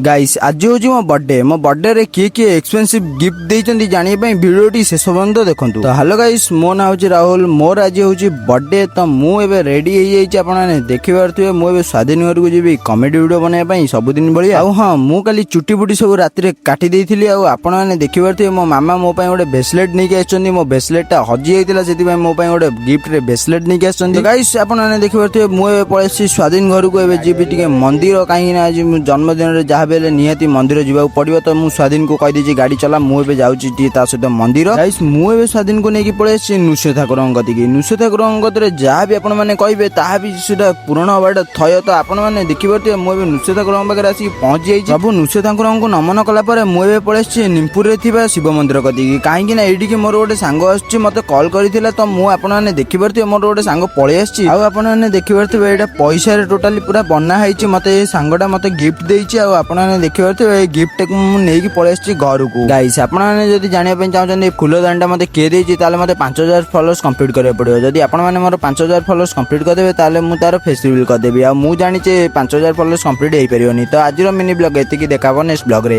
Guys आज हूँ मो बर्थडे रे किए एक्सपेंसिव गिफ्ट देइचंदी जानिए ପାଇଁ वीडियोटी शेष पर्यंत देखंतु। तो हेलो गाइस मो ना होची राहुल मोर आज होची बर्थडे तो मु एबे रेडी हे जाइछि आपण माने देखि पारथुए मु एबे स्वाधीन घर को जीवी कॉमेडी वीडियो बनाय ପାଇଁ सब दिन बळी आ हां मु काली चुटी बुटी सब राति रे काटी देइथिली आ आपण माने देखि पारथुए मो मामा मो ପାଇଁ गोटे ब्रेसलेट नै के आछंदी मो ब्रेसलेट ता हजी हेतिला सेति ପାଇଁ मो ପାଇଁ गोटे गिफ्ट रे ब्रेसलेट नै के आछंदी। गाइस आपण माने देखि पारथुए मु एबे पळेछि स्वाधीन घर को एबे जीवी टिके मंदिर काहे ना आज जन्मदिन रे जहा बेले निहाती मंदिर जीवा पड़ो तो मुझे स्वाधीन को कहीदे गाड़ी चला मुझे जाऊँगी सहित मंदिर गाइस मुझे स्वाधीन को लेकिन पड़े नृसिंह ठाकुर कतिकी नृसिंह ठाकुर कतरे जहाँ भी आपण मैंने कहे ताहा भी सीधा पूरण हवाटा थय तो आपण मैंने देखिए मुझे नृसिंह ठाकुर पाखे आसिक पहुंची जाइए सब नृसिंह ठाकुर को नमन कलापर मुझे पड़े निमपुर शिव मंदिर कतिकी कहीं ये मोर गोटे सांग आस मत कल करता तो मुझे देखिए मोर गोटे सांग पलि आने देखिए यहाँ पैसा टोटाली पूरा बनाई मत सांगटा मत गिफ्ट देती आपने देखिए गिफ्ट को मुझे पलि घर को गाइस आपने जानापी चाहते फूलदानी मत किए देती मत 5000 फॉलोअर्स कंप्लीट करा पड़ो जदि आपने मोर 5000 फॉलोअर्स कंप्लीट करदेवे ताले मु तार फेस रिवील करदेवी आ मु जानी 5000 फॉलोअर्स कंप्लीट हो पारिबनी। तो आज मिनी ब्लॉग एतिकी देखा नेक्स्ट ब्लॉग रे।